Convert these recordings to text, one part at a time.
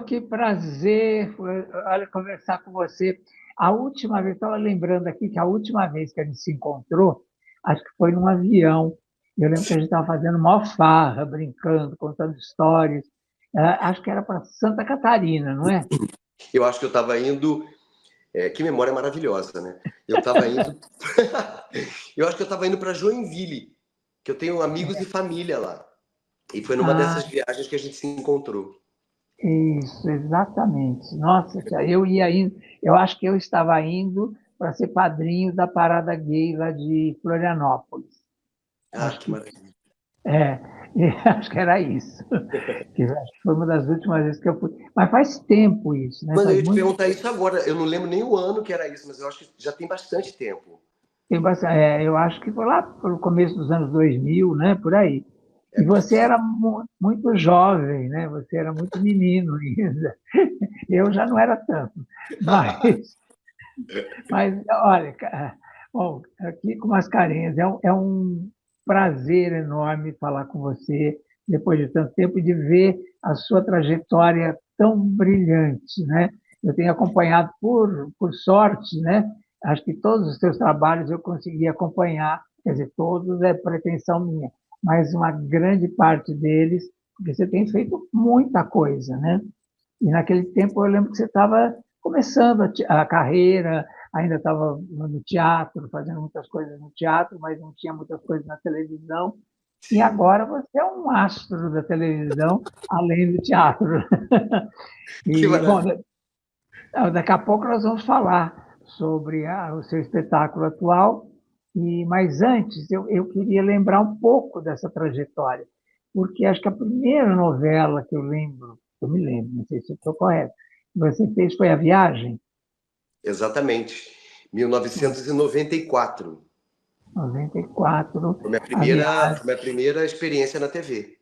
que prazer, olha, conversar com você. A última vez, estava lembrando aqui que a última vez que a gente se encontrou, acho que foi num avião. Eu lembro que a gente estava fazendo mó farra, brincando, contando histórias. Acho que era para Santa Catarina, não é? Eu acho que eu estava indo. Que memória maravilhosa, né? Eu estava indo. Eu acho que eu estava indo para Joinville, que eu tenho amigos e família lá. E foi numa Ah, dessas viagens que a gente se encontrou. isso, exatamente. Nossa, eu ia indo, eu acho que eu estava indo para ser padrinho da parada gay lá de Florianópolis. Ah, Acho que que maravilha. é, acho que era isso. Acho que foi uma das últimas vezes que eu fui. Mas faz tempo isso, né? Mas eu Faz ia te muito perguntar isso agora. Eu não lembro nem o ano que era isso, mas eu acho que já tem bastante tempo. tempo. Eu acho que foi lá pelo começo dos anos 2000, né? Por aí. É E você possível. era muito jovem, né? Você era muito menino ainda. Eu já não era tanto. Mas, mas olha, bom, aqui com Mascarenhas, é um prazer enorme falar com você depois de tanto tempo e de ver a sua trajetória tão brilhante, né? Eu tenho acompanhado por sorte, né? Acho que todos os seus trabalhos eu consegui acompanhar, quer dizer, todos é pretensão minha, mas uma grande parte deles, porque você tem feito muita coisa, né? E naquele tempo eu lembro que você estava começando a carreira, ainda estava no teatro, fazendo muitas coisas no teatro, mas não tinha muitas coisas na televisão. E Sim. agora você é um astro da televisão, além do teatro. Que E, bom, maravilha. daqui a pouco nós vamos falar sobre o seu espetáculo atual, mas antes eu queria lembrar um pouco dessa trajetória, porque acho que a primeira novela que eu me lembro, não sei se eu estou correto, que você fez foi A Viagem, Exatamente. 1994. 94, A Foi Viagem, minha primeira experiência na TV.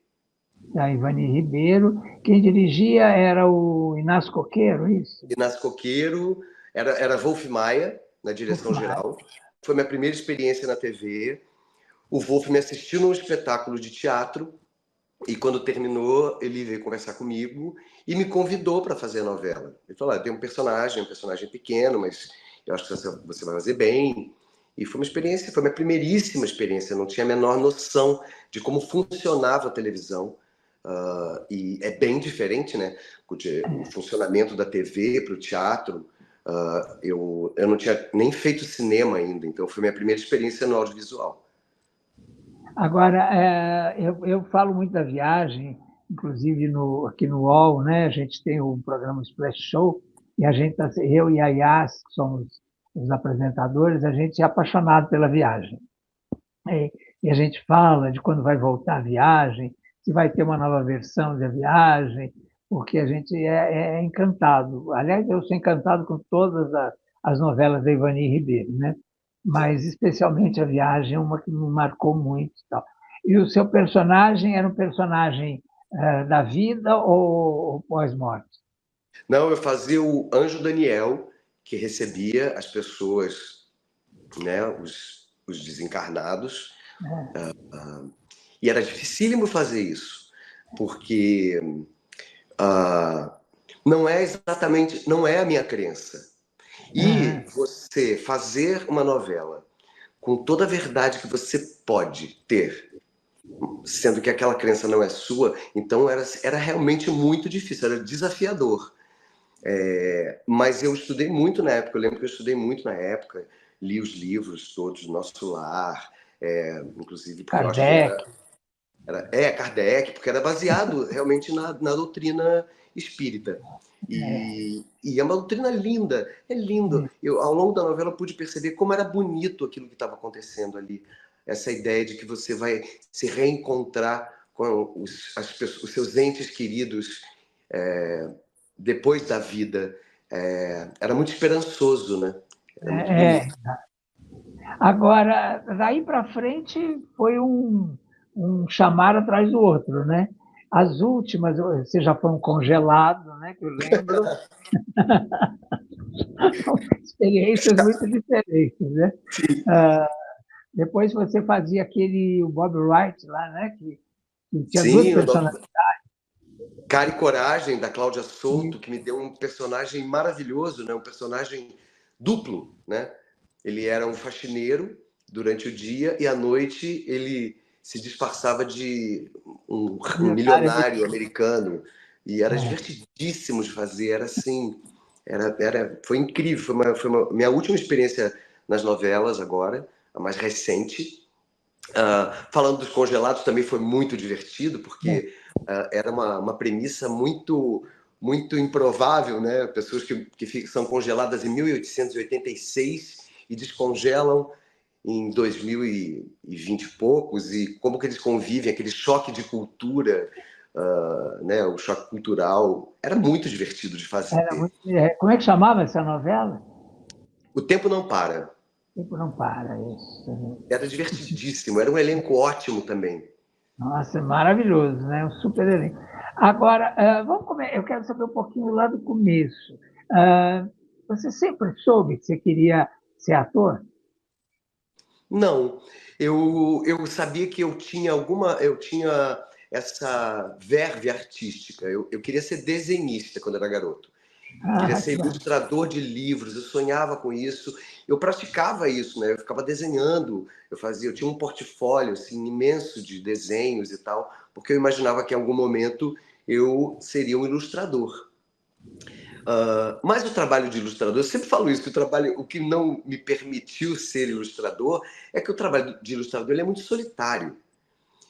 da Ivani Ribeiro. Quem dirigia era o Inácio Coqueiro, isso? Inácio Coqueiro, era Wolf Maia, na Wolf direção Maia. geral. Foi minha primeira experiência na TV. O Wolf me assistiu num espetáculo de teatro e quando terminou, ele veio conversar comigo e me convidou para fazer a novela. Ele falou: tem um personagem pequeno, mas eu acho que você vai fazer bem. E foi uma experiência, foi minha primeiríssima experiência. Eu não tinha a menor noção de como funcionava a televisão. E é bem diferente, né? O funcionamento da TV para o teatro. Eu não tinha nem feito cinema ainda, então foi minha primeira experiência no audiovisual. Agora, eu falo muito da viagem, inclusive aqui no UOL, né? A gente tem o programa Splash Show, e a gente, eu e a Yas, que somos os apresentadores, a gente é apaixonado pela viagem. E a gente fala de quando vai voltar a viagem, se vai ter uma nova versão da viagem, porque a gente é encantado. Aliás, eu sou encantado com todas as novelas da Ivani Ribeiro, né? Mas especialmente a viagem é uma que me marcou muito. E tal. E o seu personagem era um personagem da vida ou pós-morte? Não, eu fazia o Anjo Daniel, que recebia as pessoas, né, os desencarnados, e era dificílimo fazer isso, porque ah, não é a minha crença. E você fazer uma novela com toda a verdade que você pode ter, sendo que aquela crença não é sua, então era realmente muito difícil, era desafiador. Mas eu estudei muito na época, eu lembro que eu estudei muito na época, li os livros todos do Nosso Lar, inclusive porque eu acho que Kardec. Kardec, porque era baseado realmente na doutrina espírita. E é uma doutrina linda, é lindo. Eu, ao longo da novela, pude perceber como era bonito aquilo que estava acontecendo ali. Essa ideia de que você vai se reencontrar com os seus entes queridos depois da vida. Era muito esperançoso, né? Era muito É, bonito. é. Agora, daí para frente foi um chamar atrás do outro, né? As últimas, você já foi um congelado, né? Que eu lembro, experiências muito diferentes, né? Ah, depois você fazia o Bob Wright lá, né? Que tinha duas Sim, personalidades. Cara e Coragem, da Cláudia Souto, E, que me deu um personagem maravilhoso, né? Um personagem duplo, né? Ele era um faxineiro durante o dia e à noite ele se disfarçava de um milionário milionário americano. americano e era É. divertidíssimo de fazer, era assim, foi incrível, minha última experiência nas novelas agora, a mais recente. Falando dos congelados também foi muito divertido, É. porque era uma premissa muito improvável, né? Pessoas que são congeladas em 1886 e descongelam em 2020 e poucos, e como que eles convivem, aquele choque de cultura, né? O choque cultural, era muito divertido de Era fazer. muito, como é que chamava essa novela? O tempo não para, O tempo não para, isso. era divertidíssimo, era um elenco ótimo também. Nossa, maravilhoso, né? Um super elenco. Agora, eu quero saber um pouquinho lá do começo. Você sempre soube que você queria ser ator? Não, eu sabia que eu tinha essa verve artística. Eu queria ser desenhista quando era garoto. Queria Ah, ser ilustrador de livros. Eu sonhava com isso. Eu praticava isso, né? Eu ficava desenhando. Eu tinha um portfólio assim imenso de desenhos e tal, porque eu imaginava que em algum momento eu seria um ilustrador. Mas o trabalho de ilustrador, eu sempre falo isso, que o que não me permitiu ser ilustrador é que o trabalho de ilustrador ele é muito solitário.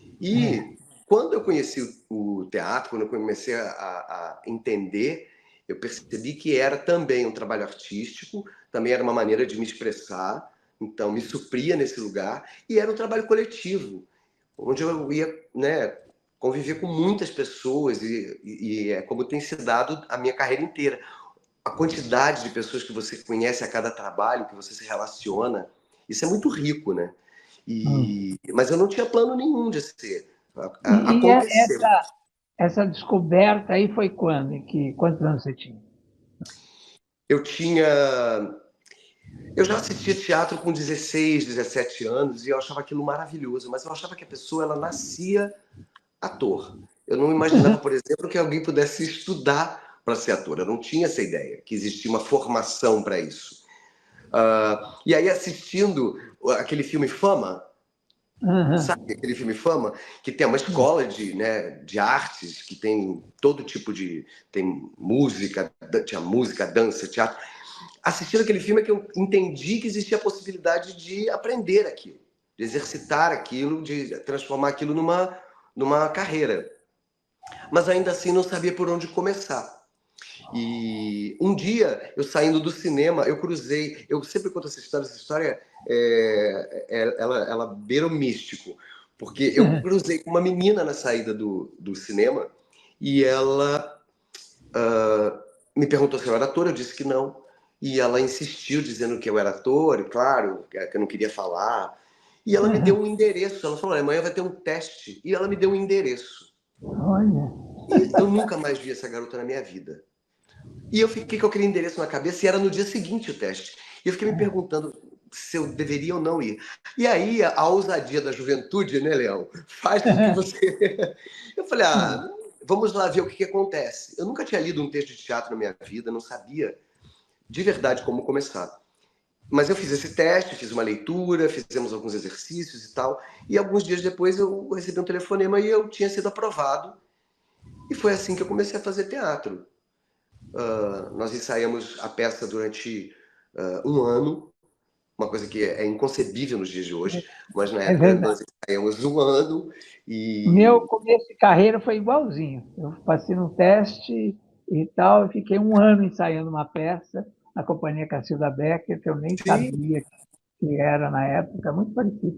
é. E quando eu conheci o teatro, quando eu comecei a entender, eu percebi que era também um trabalho artístico, também era uma maneira de me expressar, então me supria nesse lugar, e era um trabalho coletivo, onde eu ia, né, conviver com muitas pessoas, e é como tem se dado a minha carreira inteira. A quantidade de pessoas que você conhece a cada trabalho, que você se relaciona, isso é muito rico, né? Hum. Mas eu não tinha plano nenhum de ser. E Aconteceu. essa descoberta aí foi quando? Quantos anos você tinha? Eu tinha. Eu já assistia teatro com 16, 17 anos e eu achava aquilo maravilhoso, mas eu achava que a pessoa ela nascia ator. Eu não imaginava, por exemplo, que alguém pudesse estudar para ser ator. Eu não tinha essa ideia, que existia uma formação para isso. E aí, assistindo aquele filme Fama, Uhum. sabe aquele filme Fama? Que tem uma escola de artes, que tem todo tipo de. Tem música, tinha música, dança, teatro. Assistindo aquele filme é que eu entendi que existia a possibilidade de aprender aquilo, de exercitar aquilo, de transformar aquilo numa carreira. Mas ainda assim não sabia por onde começar. E um dia, eu saindo do cinema, eu sempre conto essa história ela beira o místico, porque eu cruzei com uma menina na saída do cinema e ela me perguntou se eu era ator, eu disse que não. E ela insistiu dizendo que eu era ator, e claro, que eu não queria falar. E ela me deu um endereço, ela falou, amanhã vai ter um teste. E ela me deu um endereço. Olha. E eu nunca mais vi essa garota na minha vida. E eu fiquei com aquele endereço na cabeça e era no dia seguinte o teste. E eu fiquei me perguntando se eu deveria ou não ir. E aí a ousadia da juventude, né, Leão, faz com que você. Eu falei, vamos lá ver o que acontece. Eu nunca tinha lido um texto de teatro na minha vida, não sabia de verdade como começar. Mas eu fiz esse teste, fiz uma leitura, fizemos alguns exercícios e tal. E alguns dias depois eu recebi um telefonema e eu tinha sido aprovado. E foi assim que eu comecei a fazer teatro. Nós ensaiamos a peça durante um ano, uma coisa que é inconcebível nos dias de hoje, mas na É época verdade. nós ensaiamos um ano O meu e. começo de carreira foi igualzinho. Eu passei no teste e tal, e fiquei um ano ensaiando uma peça na Companhia Cacilda Becker, que eu nem Sim, sabia que era na época, muito parecido.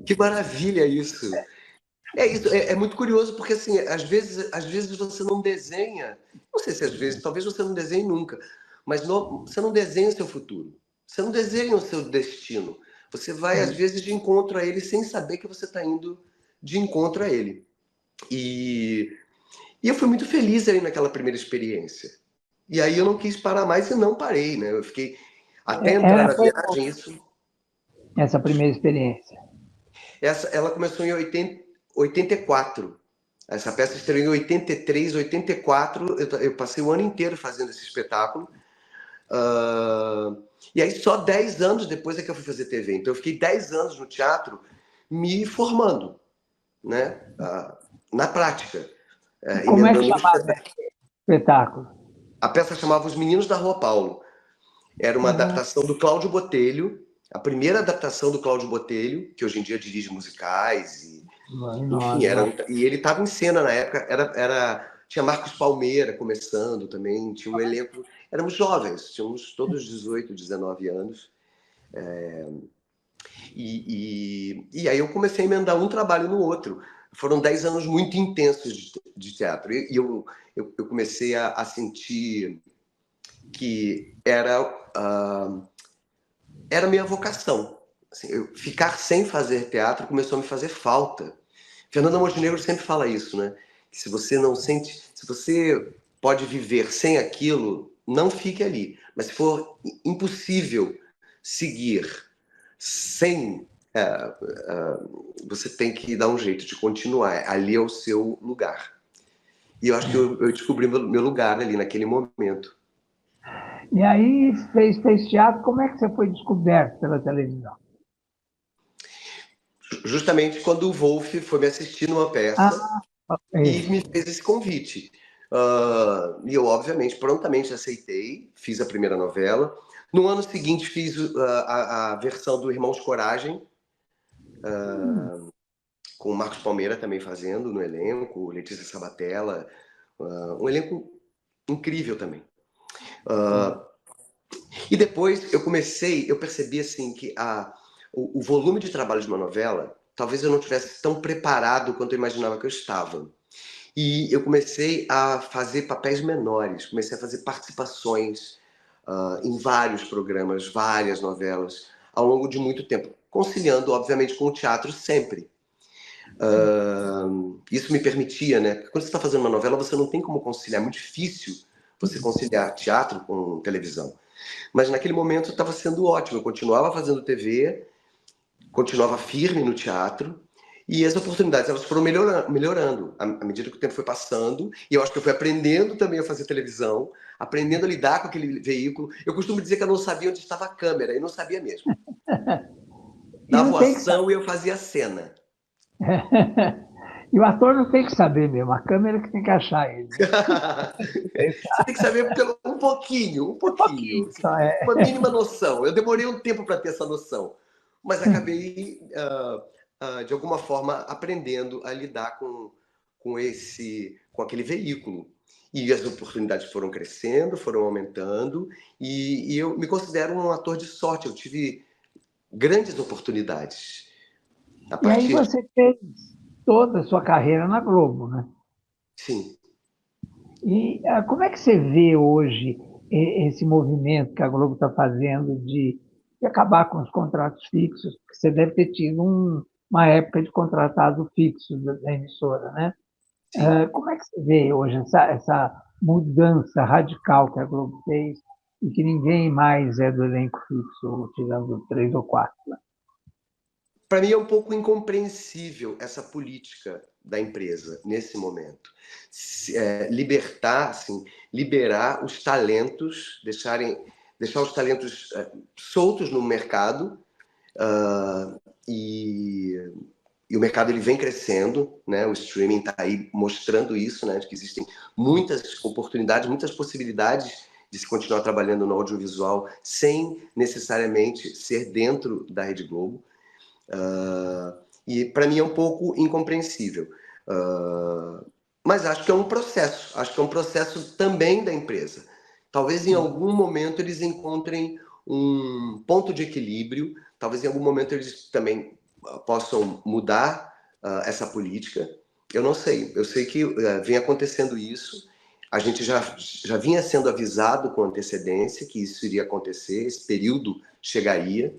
que maravilha isso! É isso, é muito curioso, porque assim, às vezes você não desenha, não sei se às vezes, talvez você não desenhe nunca, mas você não desenha o seu futuro, você não desenha o seu destino. Você vai, às vezes, de encontro a ele sem saber que você está indo de encontro a ele. E, e eu fui muito feliz aí naquela primeira experiência. E aí eu não quis parar mais e não parei, né? Eu fiquei até entrar na Foi viagem, isso. essa primeira experiência. Ela começou em 84. Essa peça estreou em 83, 84. Eu passei o ano inteiro fazendo esse espetáculo. E aí, só 10 anos depois é que eu fui fazer TV. Então, eu fiquei 10 anos no teatro me formando, né? Na prática. Como é que Emendando no chamava espetáculo. esse espetáculo? A peça chamava Os Meninos da Rua Paulo. Era uma adaptação do Cláudio Botelho, a primeira adaptação do Cláudio Botelho, que hoje em dia dirige musicais. Enfim, e ele estava em cena na época. Tinha Marcos Palmeira começando também, tinha um elenco. Éramos jovens, tínhamos todos 18, 19 anos. E aí eu comecei a emendar um trabalho no outro. Foram 10 anos muito intensos de teatro. E eu comecei a sentir que era a minha vocação. Assim, ficar sem fazer teatro começou a me fazer falta. Fernanda Montenegro sempre fala isso, né? Que se você não sente, se você pode viver sem aquilo, não fique ali. Mas se for impossível seguir sem, você tem que dar um jeito de continuar. Ali é o seu lugar. E eu acho que eu descobri meu lugar ali naquele momento. E aí fez teatro, como é que você foi descoberto pela televisão? Justamente quando o Wolf foi me assistir numa peça e me fez esse convite. E eu, obviamente, prontamente aceitei, fiz a primeira novela. No ano seguinte, fiz a versão do Irmãos Coragem, com o Marcos Palmeira também fazendo no elenco, Letícia Sabatella, um elenco incrível também. E depois eu percebi assim que o volume de trabalho de uma novela, talvez eu não tivesse tão preparado quanto eu imaginava que eu estava. E eu comecei a fazer papéis menores, comecei a fazer participações em vários programas, várias novelas, ao longo de muito tempo, conciliando, obviamente, com o teatro sempre. Isso me permitia, né? Porque quando você está fazendo uma novela, você não tem como conciliar, é muito difícil você conciliar teatro com televisão. Mas naquele momento estava sendo ótimo, eu continuava fazendo TV, continuava firme no teatro, e as oportunidades elas foram melhorando à medida que o tempo foi passando, e eu acho que eu fui aprendendo também a fazer televisão, aprendendo a lidar com aquele veículo. Eu costumo dizer que eu não sabia onde estava a câmera, e não sabia mesmo. Dava ação e eu fazia cena. E o ator não tem que saber mesmo, a câmera que tem que achar ele. Você tem que saber um pouquinho, uma mínima noção. Eu demorei um tempo para ter essa noção, mas acabei, de alguma forma, aprendendo a lidar com aquele veículo. E as oportunidades foram crescendo, foram aumentando, e eu me considero um ator de sorte. Eu tive grandes oportunidades. E aí você fez toda a sua carreira na Globo, né? Sim. E como é que você vê hoje esse movimento que a Globo está fazendo de acabar com os contratos fixos? Porque você deve ter tido uma época de contratado fixo da emissora, né? Como é que você vê hoje essa mudança radical que a Globo fez e que ninguém mais é do elenco fixo, tirando 3 ou 4? Para mim é um pouco incompreensível essa política da empresa nesse momento. Liberar os talentos, deixar os talentos soltos no mercado, e o mercado ele vem crescendo, né? O streaming está aí mostrando isso, né? Que existem muitas oportunidades, muitas possibilidades de se continuar trabalhando no audiovisual sem necessariamente ser dentro da Rede Globo. E para mim é um pouco incompreensível. Mas acho que é um processo também da empresa. Talvez em algum momento eles encontrem um ponto de equilíbrio, talvez em algum momento eles também possam mudar essa política. Eu não sei, eu sei que vem acontecendo isso, a gente já vinha sendo avisado com antecedência que isso iria acontecer, esse período chegaria,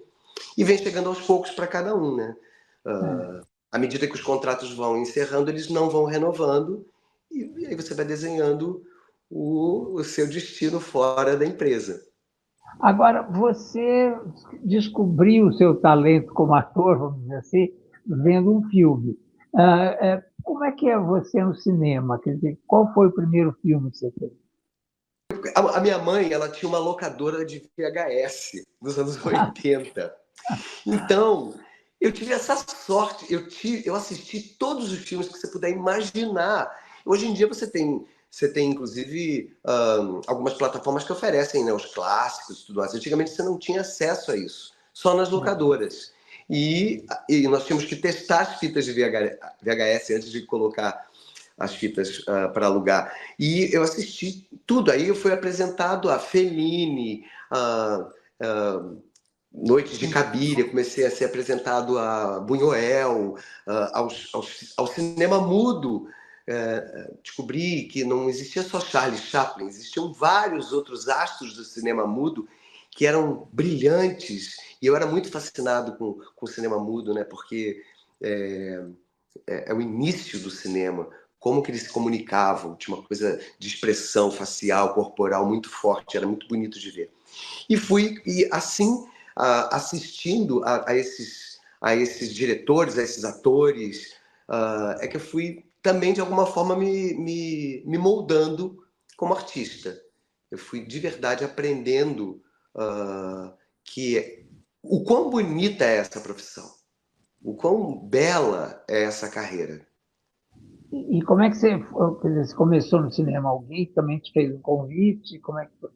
e vem chegando aos poucos para cada um, né? À medida que os contratos vão encerrando, eles não vão renovando, e aí você vai desenhando o seu destino fora da empresa. Agora, você descobriu o seu talento como ator, vamos dizer assim, vendo um filme. como é que é você no cinema? Quer dizer, qual foi o primeiro filme que você fez? A minha mãe, ela tinha uma locadora de VHS nos anos 80. Então, eu tive essa sorte. Eu assisti todos os filmes que você puder imaginar. Hoje em dia você tem inclusive, algumas plataformas que oferecem, né, os clássicos e tudo mais. Antigamente você não tinha acesso a isso, só nas locadoras. E nós tínhamos que testar as fitas de VHS antes de colocar as fitas para alugar. E eu assisti tudo. Aí eu fui apresentado a Fellini, a Noites de Cabiria, comecei a ser apresentado a Buñuel, ao cinema mudo. Descobri que não existia só Charlie Chaplin, existiam vários outros astros do cinema mudo que eram brilhantes. E eu era muito fascinado com o cinema mudo, né? Porque é o início do cinema, como que eles se comunicavam, tinha uma coisa de expressão facial, corporal muito forte, era muito bonito de ver. E assim, assistindo a esses diretores, a esses atores, é que eu fui também, de alguma forma, me moldando como artista. Eu fui, de verdade, aprendendo que o quão bonita é essa profissão, o quão bela é essa carreira. E como é que você, quer dizer, você começou no cinema? Alguém também te fez um convite? Como é que foi?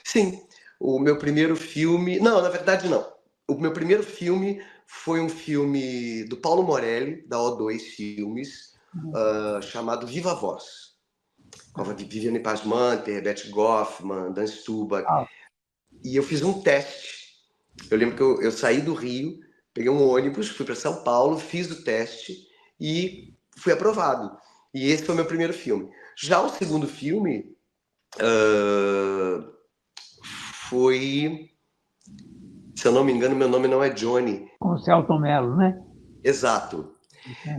Sim, o meu primeiro filme. Não, na verdade, não. O meu primeiro filme foi um filme do Paulo Morelli, da O2 Filmes, chamado Viva a Voz. Com a Viviane Pasmanter, Beth Goffman, Dan Stubach. Ah, E eu fiz um teste. Eu lembro que eu saí do Rio, peguei um ônibus, fui para São Paulo, fiz o teste e fui aprovado. E esse foi o meu primeiro filme. Já o segundo filme foi. Se eu não me engano, meu nome não é Johnny. com o Selton Mello, né? Exato.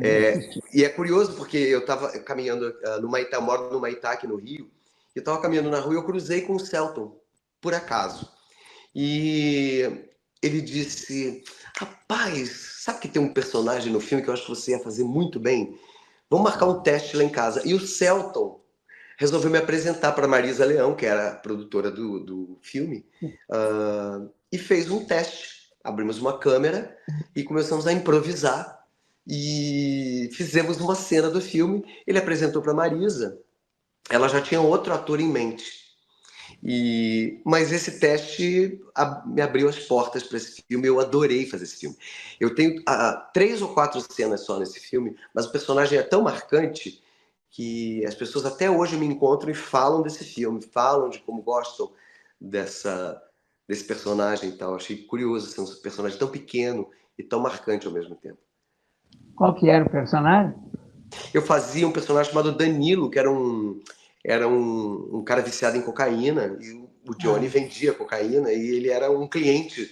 Eu assisti. E é curioso porque eu estava caminhando no Maitá, eu moro no Maitá, aqui no Rio, e eu estava caminhando na rua e eu cruzei com o Selton, por acaso. E ele disse: Rapaz, sabe que tem um personagem no filme que eu acho que você ia fazer muito bem? Vamos marcar um teste lá em casa. E o Selton resolveu me apresentar para Marisa Leão, que era a produtora do filme, e fez um teste. Abrimos uma câmera e começamos a improvisar e fizemos uma cena do filme. Ele apresentou para Marisa, ela já tinha outro ator em mente. Mas esse teste me abriu as portas para esse filme. Eu adorei fazer esse filme. Eu tenho 3 ou 4 cenas só nesse filme, mas o personagem é tão marcante que as pessoas até hoje me encontram e falam desse filme, falam de como gostam desse personagem e tal. Achei curioso ser um personagem tão pequeno e tão marcante ao mesmo tempo. Qual que era o personagem? Eu fazia um personagem chamado Danilo, que era um cara viciado em cocaína, e o Johnny vendia cocaína, e ele era um cliente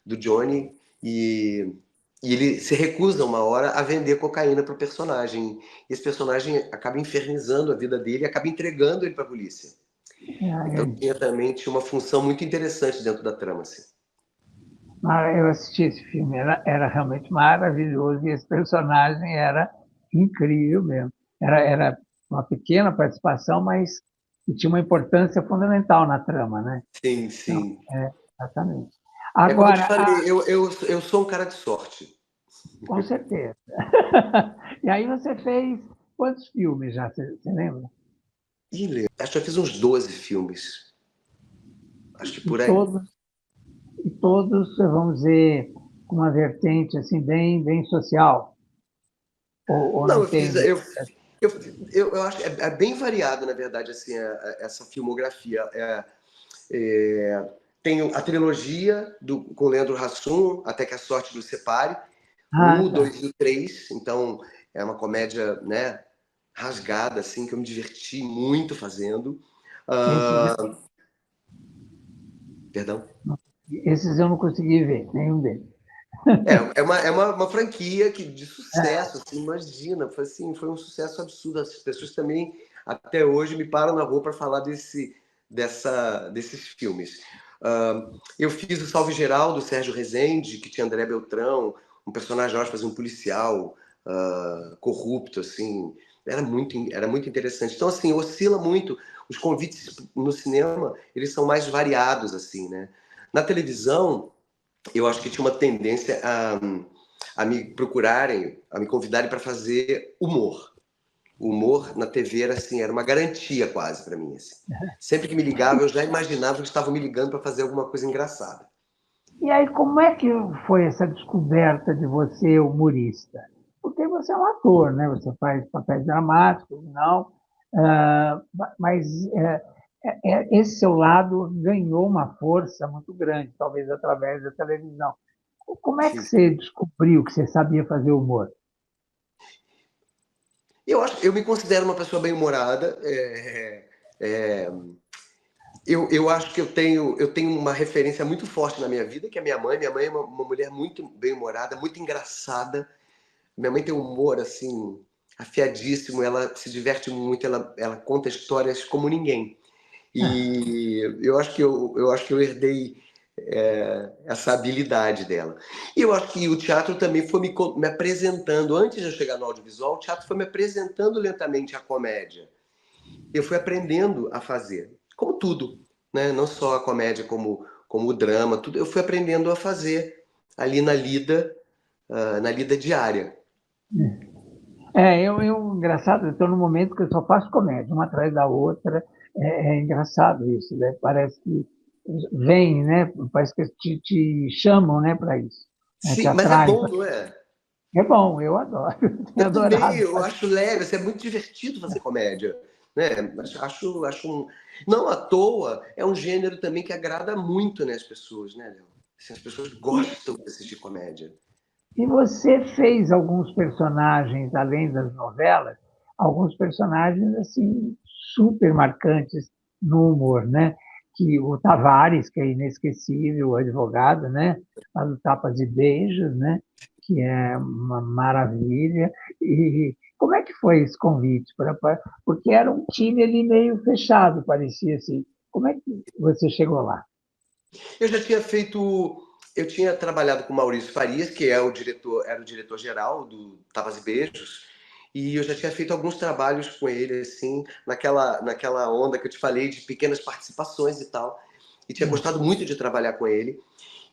do Johnny, e ele se recusa uma hora a vender cocaína para o personagem. E esse personagem acaba infernizando a vida dele e acaba entregando ele para a polícia. Então tinha uma função muito interessante dentro da trama. Assim. Eu assisti esse filme, era realmente maravilhoso e esse personagem era incrível mesmo. Era uma pequena participação, mas que tinha uma importância fundamental na trama, né? Sim, Então, sim. exatamente. É como eu te Agora, falei, eu sou um cara de sorte. com certeza. E aí você fez quantos filmes já, você lembra? Acho que eu fiz uns 12 filmes. Acho que E por aí. todos, e todos, vamos dizer, com uma vertente assim bem social, ou Não, não eu fiz. tem? Eu acho que é bem variado, na verdade, assim, essa filmografia. Tem a trilogia com Leandro Hassum, Até que a Sorte nos Separe, o Ah, 1, o tá. 2 e o 3. Então, é uma comédia, né, rasgada, assim, que eu me diverti muito fazendo. Esses, Perdão. esses eu não consegui ver, nenhum deles. É uma franquia de sucesso, assim, imagina, foi um sucesso absurdo. As pessoas também, até hoje, me param na rua para falar desses filmes. Eu fiz o Salve Geral, do Sérgio Rezende, que tinha André Beltrão, um personagem, eu acho, fazia um policial, corrupto, assim. Era muito interessante. Então, assim, oscila muito. Os convites no cinema, eles são mais variados, assim, né? Na televisão, eu acho que tinha uma tendência a me procurarem, a me convidarem para fazer humor. O humor na TV era assim, era uma garantia quase para mim. Assim. Sempre que me ligava, eu já imaginava que estavam me ligando para fazer alguma coisa engraçada. E aí, como é que foi essa descoberta de você humorista? Porque você é um ator, né? Você faz papéis dramáticos, não? Ah, mas esse seu lado ganhou uma força muito grande, talvez através da televisão. Como é que Sim. você descobriu que você sabia fazer humor? Eu me considero uma pessoa bem-humorada. É, eu acho que eu tenho uma referência muito forte na minha vida, que é a minha mãe. Minha mãe é uma mulher muito bem-humorada, muito engraçada. Minha mãe tem um humor, assim, afiadíssimo. Ela se diverte muito, ela conta histórias como ninguém. E eu acho que eu herdei essa habilidade dela. E eu acho que o teatro também foi me apresentando, antes de eu chegar no audiovisual, o teatro foi me apresentando lentamente a comédia. Eu fui aprendendo a fazer, como tudo, né? Não só a comédia, como o drama, tudo. Eu fui aprendendo a fazer ali na lida diária. Engraçado, eu estou num momento que eu só faço comédia, uma atrás da outra. É engraçado isso, né? Parece que vem, né? Parece que te chamam, né, para isso, né? Te Sim, mas é atraem. bom, não é? É bom, eu adoro, tenho Eu também, adorado. eu acho leve, assim, é muito divertido fazer comédia, né? Mas não à toa, é um gênero também que agrada muito, né, as pessoas, né, Léo? Assim, as pessoas gostam de assistir comédia. E você fez alguns personagens, além das novelas, alguns personagens assim super marcantes no humor, né? Que o Tavares, que é inesquecível, o advogado, né? Lá do Tapas e Beijos, né? Que é uma maravilha. E como é que foi esse convite? Porque era um time ali meio fechado, parecia assim. Como é que você chegou lá? Eu já tinha feito, eu tinha trabalhado com o Maurício Farias, que era o diretor-geral do Tapas e Beijos, e eu já tinha feito alguns trabalhos com ele, assim, naquela onda que eu te falei de pequenas participações e tal, e tinha gostado muito de trabalhar com ele.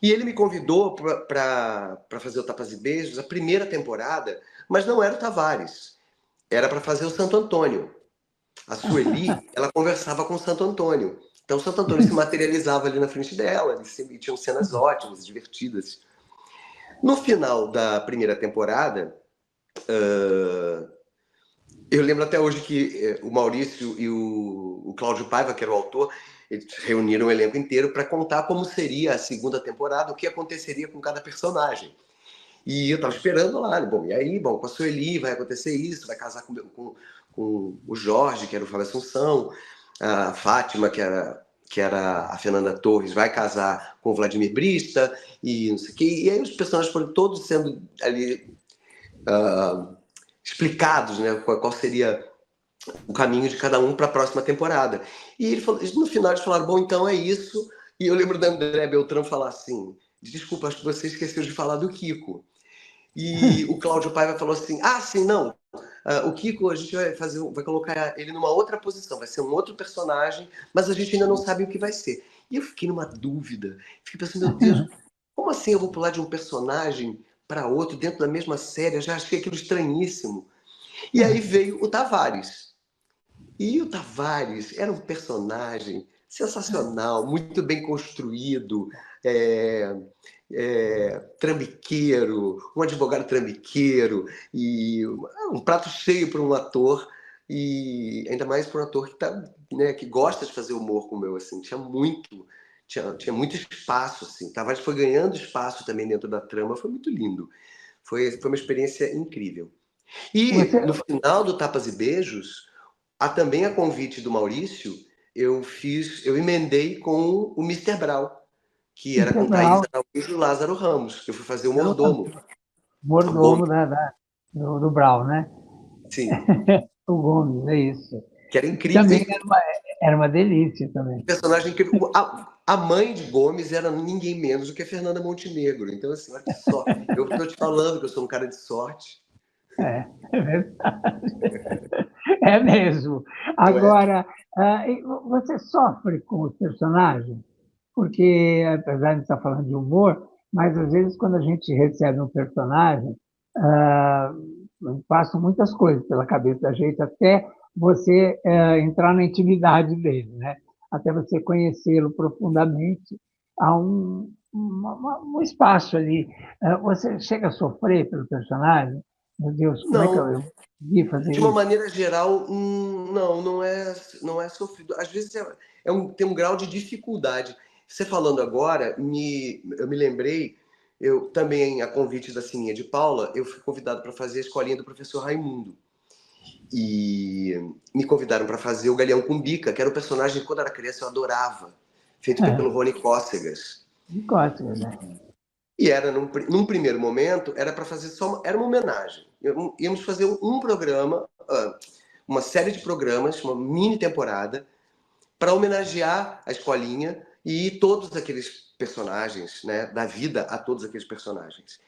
E ele me convidou para fazer o Tapas e Beijos, a primeira temporada, mas não era o Tavares, era para fazer o Santo Antônio. A Sueli, ela conversava com o Santo Antônio. Então o Santo Antônio se materializava ali na frente dela, e tinham cenas ótimas, divertidas. No final da primeira temporada, eu lembro até hoje que o Maurício e o Cláudio Paiva, que era o autor, eles reuniram o elenco inteiro para contar como seria a segunda temporada, o que aconteceria com cada personagem. E eu estava esperando lá, bom, e aí, bom, com a Sueli vai acontecer isso, vai casar com o Jorge, que era o Fábio Assunção, a Fátima, que era a Fernanda Torres, vai casar com o Vladimir Brista, e não sei o quê. E aí os personagens foram todos sendo ali explicados, né, qual seria o caminho de cada um para a próxima temporada. E ele falou, no final eles falaram, bom, então é isso. E eu lembro da André Beltrão falar assim, desculpa, acho que você esqueceu de falar do Kiko. E o Cláudio Paiva falou assim, sim, não, o Kiko a gente vai colocar ele numa outra posição, vai ser um outro personagem, mas a gente ainda não sabe o que vai ser. E eu fiquei numa dúvida, fiquei pensando, meu Deus, como assim eu vou pular de um personagem para outro dentro da mesma série? Eu já achei aquilo estranhíssimo. E aí veio o Tavares. E o Tavares era um personagem sensacional, muito bem construído, trambiqueiro, um advogado trambiqueiro, e um prato cheio para um ator, e ainda mais para um ator né, que gosta de fazer humor como eu, assim, tinha muito espaço, assim. Tavares foi ganhando espaço também dentro da trama, foi muito lindo. Foi uma experiência incrível. E Você, no final do Tapas e Beijos, também a convite do Maurício, eu emendei com o Mister Brau, que era com Thaís integral, Araújo e Lázaro Ramos. Eu fui fazer o mordomo, o mordomo Gomes, do Brau, né? sim, O Gomes, é isso. que era Que incrível. também era uma delícia também. Personagem incrível. A mãe de Gomes era ninguém menos do que a Fernanda Montenegro. Então, assim, olha que só. Eu estou te falando que eu sou um cara de sorte. É verdade. É mesmo. Não é? Agora, você sofre com os personagens? Porque, apesar de estar falando de humor, mas às vezes quando a gente recebe um personagem, ah, passam muitas coisas pela cabeça da gente até você entrar na intimidade dele, né? Até você conhecê-lo profundamente. Há um espaço ali. Você chega a sofrer pelo personagem? Meu Deus, como é que Não, eu consegui fazer de uma isso? maneira geral, não, não é sofrido. Às vezes tem um grau de dificuldade. Você falando agora, eu me lembrei, eu também, a convite da Sininha de Paula, eu fui convidado para fazer a escolinha do professor Raimundo. E me convidaram para fazer o Galeão com Bica, que era o personagem que quando eu era criança eu adorava, feito pelo Rony Cócegas. Gosto, né? E era, num primeiro momento, era para fazer era uma homenagem. Íamos fazer um programa, uma série de programas, uma mini temporada, para homenagear a escolinha e todos aqueles personagens, né, da vida a todos aqueles personagens.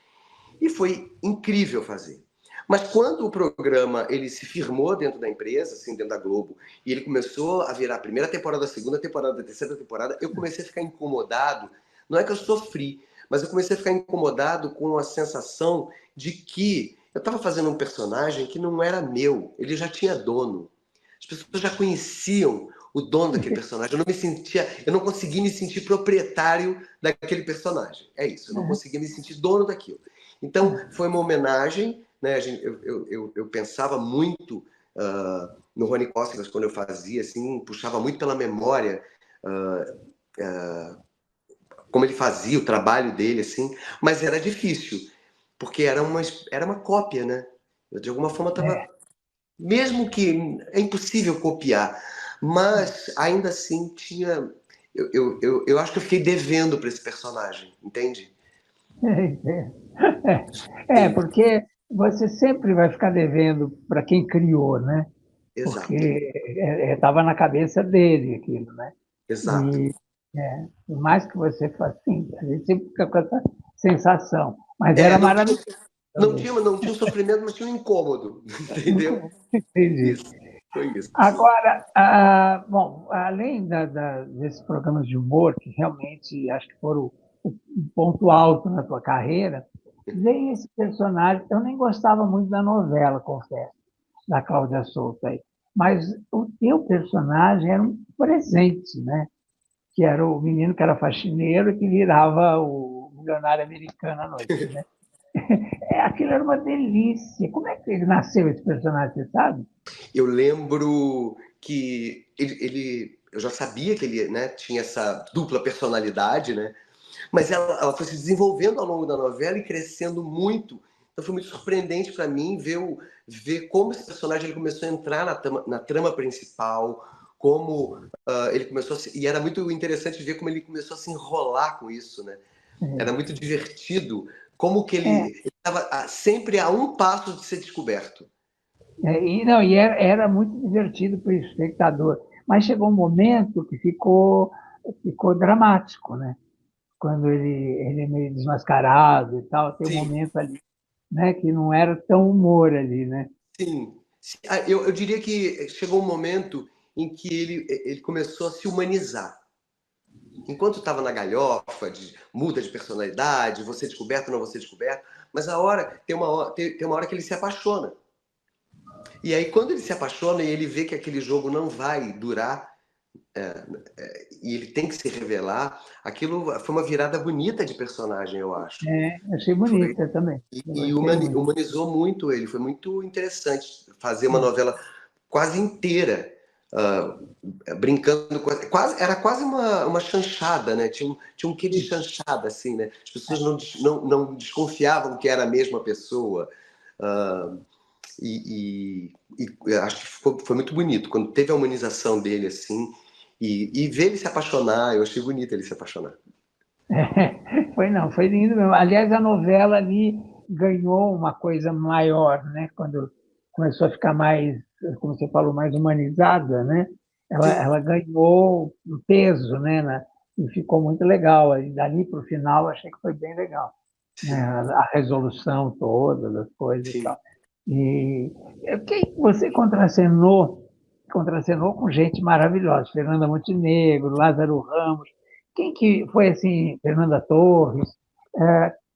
E foi incrível fazer. Mas quando o programa ele se firmou dentro da empresa, assim, dentro da Globo, e ele começou a virar a primeira temporada, a segunda temporada, a terceira temporada, eu comecei a ficar incomodado. Não é que eu sofri, mas eu comecei a ficar incomodado com a sensação de que eu estava fazendo um personagem que não era meu, ele já tinha dono. As pessoas já conheciam o dono daquele personagem. Eu não conseguia me sentir proprietário daquele personagem. É isso, eu não conseguia me sentir dono daquilo. Então, foi uma homenagem, né? Eu pensava muito no Rony Cócegas quando eu fazia, assim, puxava muito pela memória como ele fazia o trabalho dele, assim, mas era difícil, porque era uma cópia, né? Eu, de alguma forma, estava... Mesmo que é impossível copiar, mas ainda assim tinha... Eu acho que eu fiquei devendo para esse personagem, entende? Sim, Porque você sempre vai ficar devendo para quem criou, né? exato, Porque estava na cabeça dele aquilo, né? exato. E por mais que você faça assim, a gente sempre fica com essa sensação, mas era Não tinha, maravilhoso também. não tinha um sofrimento, mas tinha um incômodo, entendeu? Entendi. Isso, foi isso. Agora, bom, além desses programas de humor, que realmente acho que foram um ponto alto na tua carreira, vem esse personagem. Eu nem gostava muito da novela, confesso, da Cláudia Souto aí. Mas o teu personagem era um presente, né? Que era o menino que era faxineiro e que virava o milionário americano à noite, né? Aquilo era uma delícia. Como é que ele nasceu, esse personagem, você sabe? Eu lembro que eu já sabia que ele, né, tinha essa dupla personalidade, né? Mas ela foi se desenvolvendo ao longo da novela e crescendo muito. Então foi muito surpreendente para mim ver como esse personagem ele começou a entrar na trama principal, como ele começou e era muito interessante ver como ele começou a se enrolar com isso, né? Era muito divertido como que ele estava sempre a um passo de ser descoberto. Não, e era muito divertido para o espectador. Mas chegou um momento que ficou dramático, né? Quando ele é meio desmascarado e tal, tem um Sim, momento ali, né, que não era tão humor ali, né? sim. Eu diria que chegou um momento em que ele começou a se humanizar. Enquanto estava na galhofa, muda de personalidade, você descoberto, não você descoberto, mas tem uma hora que ele se apaixona. E aí, quando ele se apaixona e ele vê que aquele jogo não vai durar, e ele tem que se revelar, aquilo foi uma virada bonita de personagem, eu acho. Achei Foi, bonita também. Eu e gostei muito. humanizou muito ele. Foi muito interessante fazer uma novela quase inteira, brincando com... era quase uma chanchada, né? Tinha um quê de chanchada, assim, né? As pessoas não desconfiavam que era a mesma pessoa. Uh, e acho que foi muito bonito quando teve a humanização dele, assim, e ver ele se apaixonar. Eu achei bonito ele se apaixonar. Foi lindo mesmo. Aliás, a novela ali ganhou uma coisa maior, né? Quando começou a ficar mais, como você falou, mais humanizada, né? Sim, Ela ganhou um peso, né? E ficou muito legal. E dali para o final, achei que foi bem legal, né? sim, A resolução toda das coisas e sim. tal. E quem você contracenou com gente maravilhosa, Fernanda Montenegro, Lázaro Ramos. Quem que foi assim, Fernanda Torres?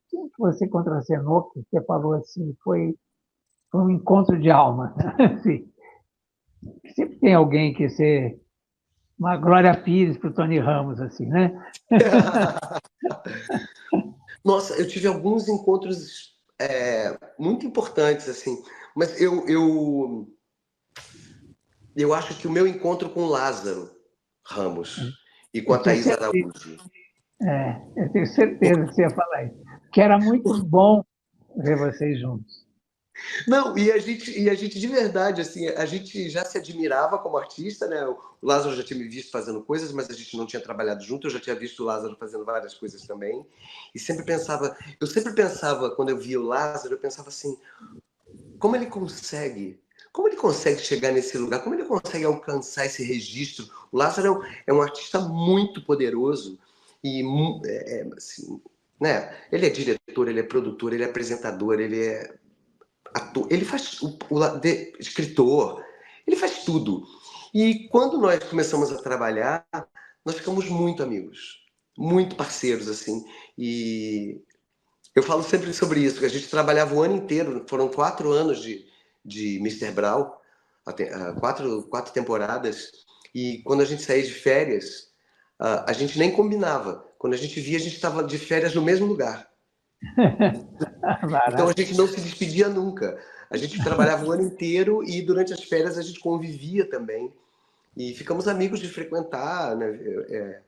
Quem que você contracenou que você falou assim, foi um encontro de alma? Assim, sempre tem alguém que você uma Glória Pires para o Tony Ramos, assim, né? Nossa, eu tive alguns encontros muito importantes, assim, mas eu acho que o meu encontro com o Lázaro Ramos e com Eu a tenho Thaís certeza, Araújo. eu tenho certeza que você ia falar isso. Que era muito bom ver vocês juntos. Não, e a gente de verdade, assim, a gente já se admirava como artista, né? O Lázaro já tinha me visto fazendo coisas, mas a gente não tinha trabalhado junto. Eu já tinha visto o Lázaro fazendo várias coisas também. E eu sempre pensava, quando eu via o Lázaro, eu pensava assim, como ele consegue? Como ele consegue chegar nesse lugar? Como ele consegue alcançar esse registro? O Lázaro é um artista muito poderoso e assim, né? Ele é diretor, ele é produtor, ele é apresentador, ele é ator, ele faz escritor, ele faz tudo. E quando nós começamos a trabalhar, nós ficamos muito amigos, muito parceiros, assim. E eu falo sempre sobre isso, que a gente trabalhava o ano inteiro, foram 4 anos de Mister Brau, quatro temporadas, e quando a gente saía de férias, a gente nem combinava. Quando a gente via, a gente estava de férias no mesmo lugar. Então a Barato. gente não se despedia nunca. A gente trabalhava o ano inteiro e durante as férias a gente convivia também. E ficamos amigos de frequentar, né?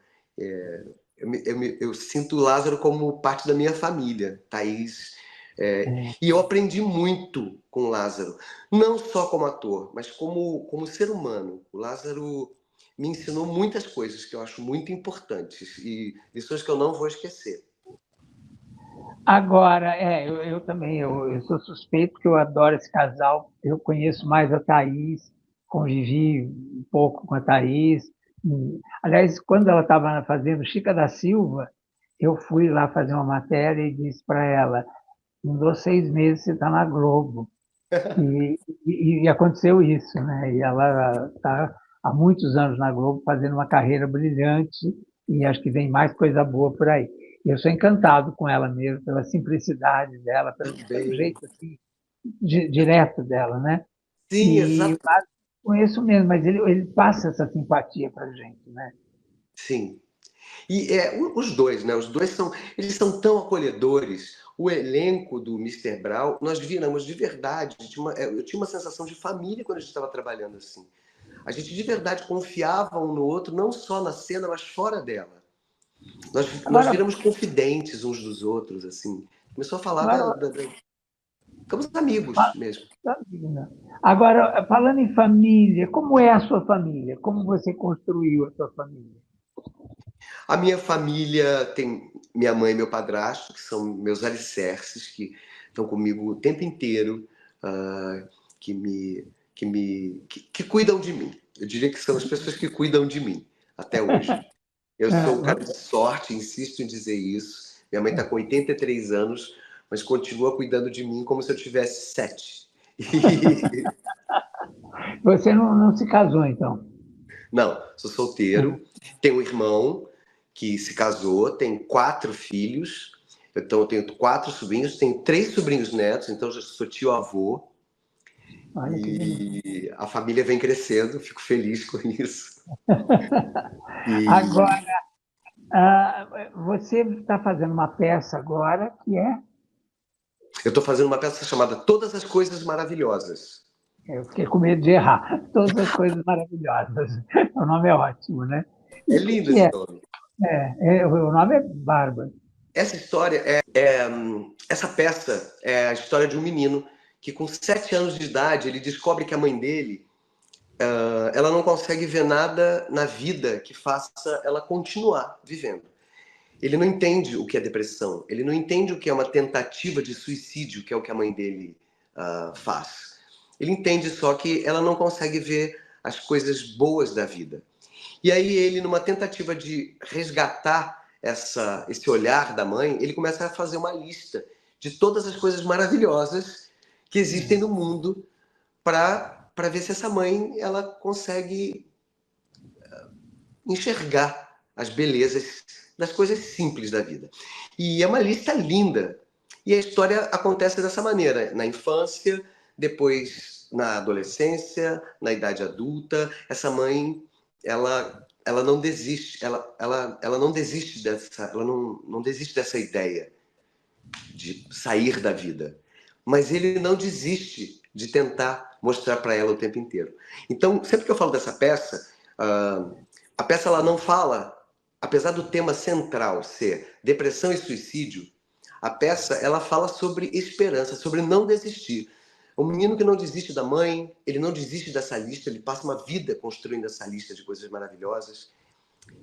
Eu sinto o Lázaro como parte da minha família, Thaís. E eu aprendi muito com o Lázaro, não só como ator, mas como ser humano. O Lázaro me ensinou muitas coisas que eu acho muito importantes e lições que eu não vou esquecer. Agora, eu também, eu sou suspeito porque eu adoro esse casal. Eu conheço mais a Thaís, convivi um pouco com a Thaís. Aliás, quando ela estava fazendo Chica da Silva, eu fui lá fazer uma matéria e disse para ela, em 6 meses você está na Globo. E aconteceu isso, né? E ela está há muitos anos na Globo fazendo uma carreira brilhante e acho que vem mais coisa boa por aí. E eu sou encantado com ela mesmo, pela simplicidade dela, pelo Bem, jeito assim, direto dela, né? sim, E exato. eu conheço mesmo, mas ele passa essa simpatia para a gente, né? Sim. E os dois, né? Os dois eles são tão acolhedores. O elenco do Mister Brau, nós viramos de verdade. Eu tinha uma sensação de família quando a gente estava trabalhando assim. A gente de verdade confiava um no outro, não só na cena, mas fora dela. Nós Agora, viramos confidentes uns dos outros, assim. Começou a falar agora, ficamos amigos mesmo. agora, falando em família, como é a sua família? Como você construiu a sua família? A minha família tem minha mãe e meu padrasto, que são meus alicerces, que estão comigo o tempo inteiro, que que cuidam de mim. Eu diria que são as pessoas que cuidam de mim até hoje. Eu sou um cara de sorte, insisto em dizer isso. Minha mãe está com 83 anos, mas continua cuidando de mim como se eu tivesse 7. Você não se casou, então? Não, sou solteiro. Tenho um irmão que se casou, tem 4 filhos. Então, eu tenho 4 sobrinhos, tenho 3 sobrinhos netos, então já sou tio-avô. Olha que bonito. E a família vem crescendo, fico feliz com isso. Agora, E você está fazendo uma peça agora que é. eu estou fazendo uma peça chamada Todas as Coisas Maravilhosas. Eu fiquei com medo de errar. Todas as coisas maravilhosas. O nome é ótimo, né? E É o que, lindo que esse é? nome. O nome é bárbaro. Essa história essa peça é a história de um menino que com 7 anos de idade ele descobre que a mãe dele ela não consegue ver nada na vida que faça ela continuar vivendo. Ele não entende o que é depressão, ele não entende o que é uma tentativa de suicídio, que é o que a mãe dele faz. Ele entende só que ela não consegue ver as coisas boas da vida. E aí ele, numa tentativa de resgatar esse olhar da mãe, ele começa a fazer uma lista de todas as coisas maravilhosas que existem no mundo para ver se essa mãe ela consegue enxergar as belezas das coisas simples da vida. E é uma lista linda. E a história acontece dessa maneira, na infância, depois na adolescência, na idade adulta. Essa mãe, ela não desiste, ela não desiste não desiste dessa ideia de sair da vida. Mas ele não desiste de tentar mostrar para ela o tempo inteiro. Então, sempre que eu falo dessa peça, a peça ela não fala, apesar do tema central ser depressão e suicídio, a peça ela fala sobre esperança, sobre não desistir. O menino que não desiste da mãe, ele não desiste dessa lista, ele passa uma vida construindo essa lista de coisas maravilhosas.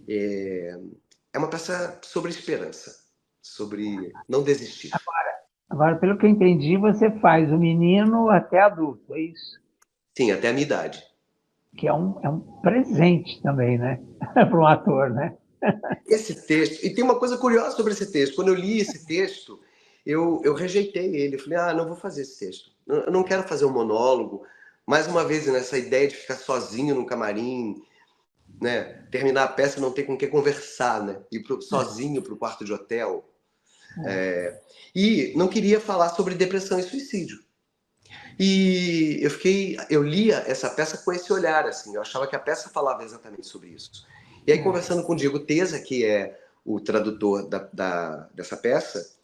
É uma peça sobre esperança, sobre não desistir. Agora, pelo que eu entendi, você faz o menino até adulto, é isso? Sim, até a minha idade. Que é um presente também, né? Para um ator, né? Esse texto, e tem uma coisa curiosa sobre esse texto. Quando eu li esse texto, eu rejeitei ele. Eu falei, não vou fazer esse texto. Eu não quero fazer um monólogo. Mais uma vez, nessa ideia de ficar sozinho no camarim, né? Terminar a peça e não ter com quem conversar, né? Ir sozinho para o quarto de hotel. E não queria falar sobre depressão e suicídio. E eu lia essa peça com esse olhar, assim. Eu achava que a peça falava exatamente sobre isso. E aí, conversando com o Diego Teza, que é o tradutor dessa peça,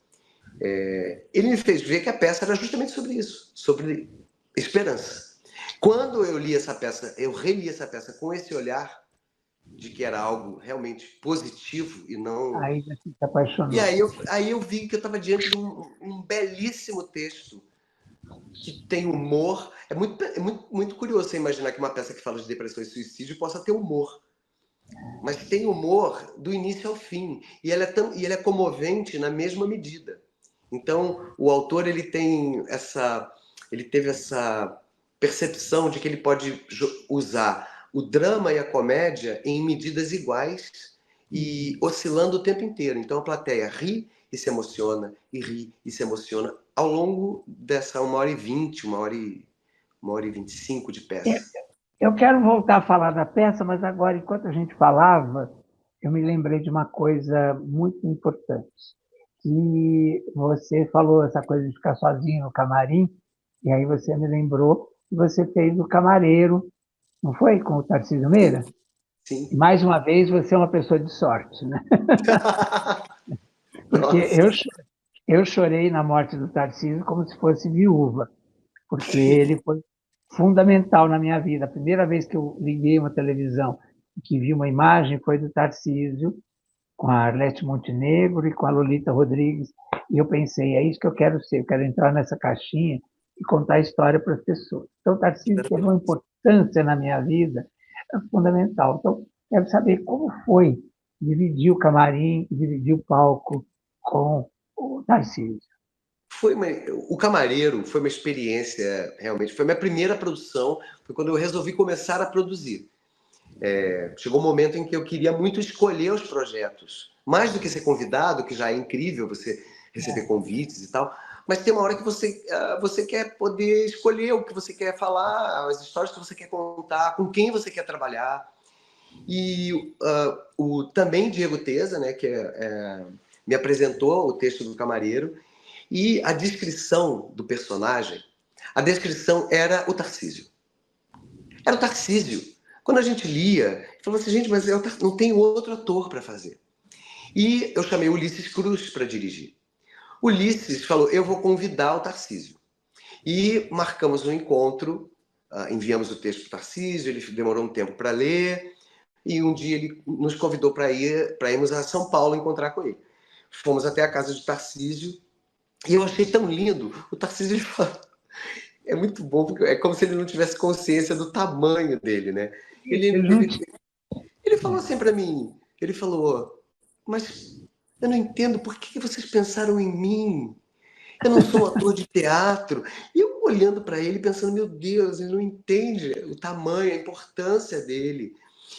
ele me fez ver que a peça era justamente sobre isso, sobre esperança. Quando eu li essa peça, eu reli essa peça com esse olhar de que era algo realmente positivo e não... Aí você se apaixonou. E aí eu vi que eu estava diante de um belíssimo texto que tem humor. É muito curioso você imaginar que uma peça que fala de depressão e suicídio possa ter humor. Mas tem humor do início ao fim. E ela é comovente na mesma medida. Então, o autor ele teve essa percepção de que ele pode usar o drama e a comédia em medidas iguais e oscilando o tempo inteiro. Então, a plateia ri e se emociona, e ri e se emociona ao longo dessa 1h20, 1h25 de peça. Eu quero voltar a falar da peça, mas agora, enquanto a gente falava, eu me lembrei de uma coisa muito importante. Que você falou essa coisa de ficar sozinho no camarim, e aí você me lembrou que você fez o Camareiro, não foi? Com o Tarcísio Meira? Sim. E mais uma vez, você é uma pessoa de sorte, né? Porque eu chorei na morte do Tarcísio como se fosse viúva, porque ele foi fundamental na minha vida. A primeira vez que eu liguei uma televisão e que vi uma imagem foi do Tarcísio, com a Arlete Montenegro e com a Lolita Rodrigues, e eu pensei, é isso que eu quero ser, eu quero entrar nessa caixinha e contar a história para as pessoas. Então, o Tarcísio teve uma importância na minha vida fundamental. Então, quero saber como foi dividir o camarim, dividir o palco com o Tarcísio. O Camareiro foi uma experiência, realmente. Foi a minha primeira produção, foi quando eu resolvi começar a produzir. Chegou um momento em que eu queria muito escolher os projetos. Mais do que ser convidado, que já é incrível você receber convites e tal, mas tem uma hora que você quer poder escolher o que você quer falar, as histórias que você quer contar, com quem você quer trabalhar. E também Diego Teza, né, que me apresentou o texto do Camareiro, e a descrição do personagem, a descrição era o Tarcísio. Era o Tarcísio. Quando a gente lia, falava assim, gente, mas não tem outro ator para fazer. E eu chamei o Ulisses Cruz para dirigir. O Ulisses falou, eu vou convidar o Tarcísio. E marcamos um encontro, enviamos o texto para o Tarcísio, ele demorou um tempo para ler, e um dia ele nos convidou para irmos a São Paulo encontrar com ele. Fomos até a casa de Tarcísio, e eu achei tão lindo. O Tarcísio falou, é muito bom, porque é como se ele não tivesse consciência do tamanho dele, né? Ele falou assim para mim, ele falou, mas eu não entendo por que vocês pensaram em mim. Eu não sou um ator de teatro. E eu olhando para ele, pensando, meu Deus, ele não entende o tamanho, a importância dele.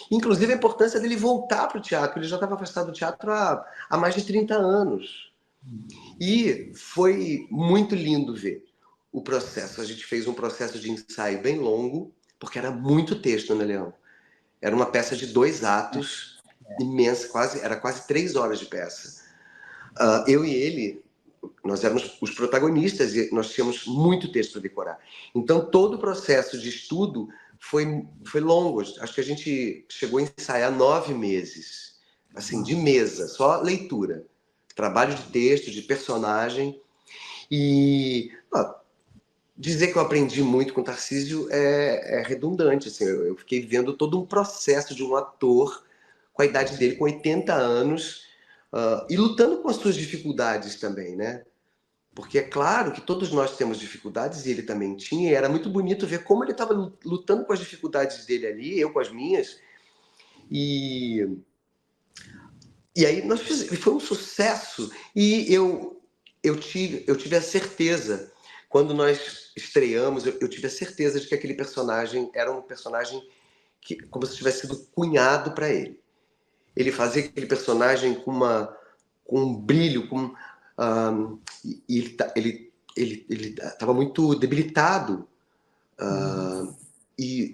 Inclusive a importância dele voltar para o teatro. Ele já estava afastado do teatro há mais de 30 anos. E foi muito lindo ver o processo. A gente fez um processo de ensaio bem longo, porque era muito texto, né, Leão? Era uma peça de 2 atos, imensa, era quase 3 horas de peça. Eu e ele, nós éramos os protagonistas e nós tínhamos muito texto para decorar. Então, todo o processo de estudo foi longo. Acho que a gente chegou a ensaiar 9 meses, assim, de mesa, só leitura. Trabalho de texto, de personagem. E dizer que eu aprendi muito com o Tarcísio é redundante. Assim, eu fiquei vendo todo um processo de um ator com a idade dele, com 80 anos, e lutando com as suas dificuldades também, né? Porque é claro que todos nós temos dificuldades, e ele também tinha, e era muito bonito ver como ele estava lutando com as dificuldades dele ali, eu com as minhas, e aí nós fizemos, foi um sucesso, e eu tive a certeza, quando nós estreamos, eu tive a certeza de que aquele personagem era um personagem que, como se tivesse sido cunhado para ele. Ele fazia aquele personagem com um brilho, e ele estava muito debilitado,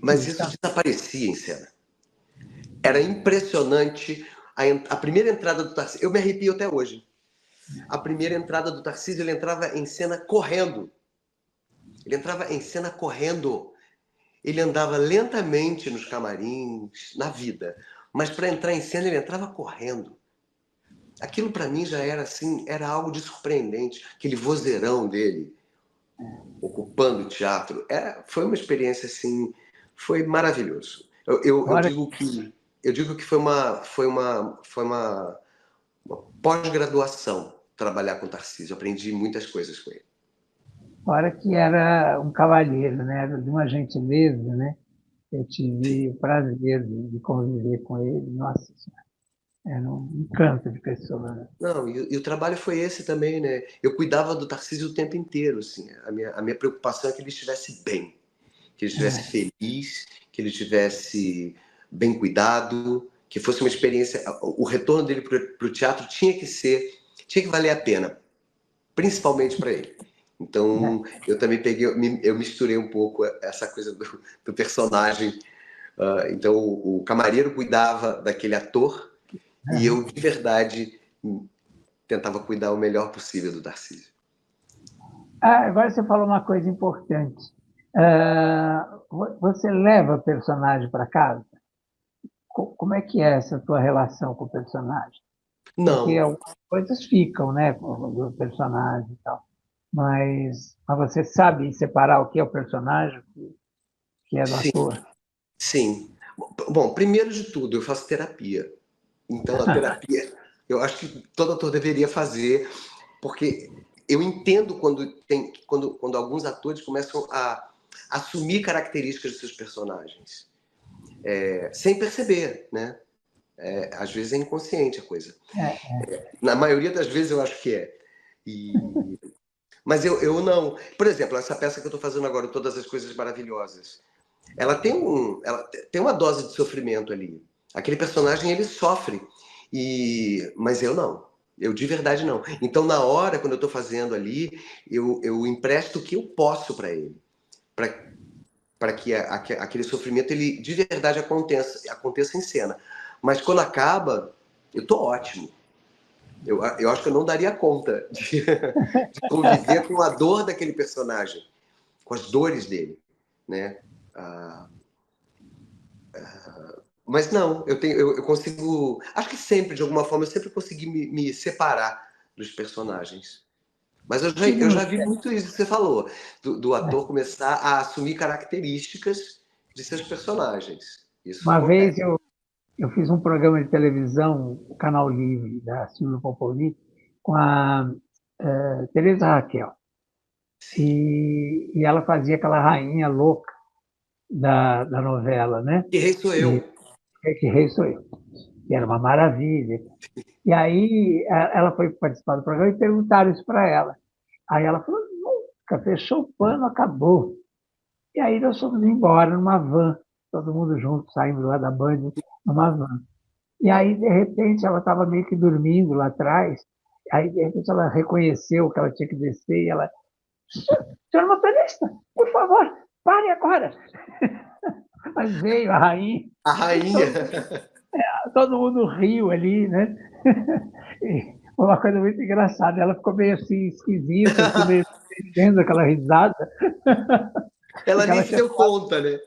mas isso desaparecia em cena. Era impressionante a primeira entrada do Tarcísio. Eu me arrepio até hoje. A primeira entrada do Tarcísio, ele entrava em cena correndo. Ele entrava em cena correndo. Ele andava lentamente nos camarins, na vida. Mas para entrar em cena, ele entrava correndo. Aquilo para mim já era assim, era algo de surpreendente. Aquele vozeirão dele, ocupando o teatro. Foi uma experiência assim, foi maravilhoso. Eu digo que foi uma pós-graduação trabalhar com o Tarcísio. Eu aprendi muitas coisas com ele. Fora que era um cavalheiro, né? Era de uma gentileza, né? Eu tive o prazer de conviver com ele. Nossa Senhora, era um encanto de pessoa, né? Não, e o trabalho foi esse também, né? Eu cuidava do Tarcísio o tempo inteiro, assim. A minha preocupação é que ele estivesse bem, que ele estivesse feliz, que ele estivesse bem cuidado, que fosse uma experiência. O retorno dele para o teatro tinha que valer a pena, principalmente para ele. Então, eu também eu misturei um pouco essa coisa do personagem. Então, o camareiro cuidava daquele ator e eu, de verdade, tentava cuidar o melhor possível do Tarcísio. Agora você falou uma coisa importante. Você leva o personagem para casa? Como é que é essa tua relação com o personagem? Porque Não, algumas coisas ficam, né, do personagem e tal. Mas você sabe separar o que é o personagem, o que é do sim, ator? sim. Bom, primeiro de tudo, eu faço terapia. Então, a terapia, eu acho que todo ator deveria fazer, porque eu entendo quando alguns atores começam a assumir características de seus personagens, sem perceber, né? Às vezes é inconsciente a coisa. Na maioria das vezes eu acho que é. Mas eu não. Por exemplo, essa peça que eu estou fazendo agora, Todas as Coisas Maravilhosas, ela tem uma dose de sofrimento ali. Aquele personagem, ele sofre. Mas eu não. Eu de verdade não. Então, na hora, quando eu estou fazendo ali, eu empresto o que eu posso para ele. Para que aquele sofrimento, ele de verdade aconteça em cena. Mas quando acaba, eu estou ótimo. Eu acho que eu não daria conta de conviver com a dor daquele personagem, com as dores dele, né? Mas não, eu consigo. Acho que sempre, de alguma forma, eu sempre consegui me separar dos personagens. Mas eu já vi muito isso que você falou, do ator começar a assumir características de seus personagens. Isso Uma acontece. vez eu fiz um programa de televisão, o Canal Livre, da Silvia Popoli, com a Teresa Raquel. E ela fazia aquela rainha louca da novela, né? Que rei sou eu. Que rei sou eu. E era uma maravilha. E aí ela foi participar do programa e perguntaram isso para ela. Aí ela falou, nunca, fechou o pano, acabou. E aí nós fomos embora numa van, todo mundo junto, saindo lá da Band, numa van. E aí, de repente, ela estava meio que dormindo lá atrás. Aí, de repente, ela reconheceu que ela tinha que descer e ela senhor motorista, por favor, pare agora. Mas veio a rainha. A rainha. Todo mundo riu ali, né? E foi uma coisa muito engraçada. Ela ficou meio assim, esquisita, assim, meio entendendo aquela risada. Ela Porque nem ela se tinha... deu conta, né?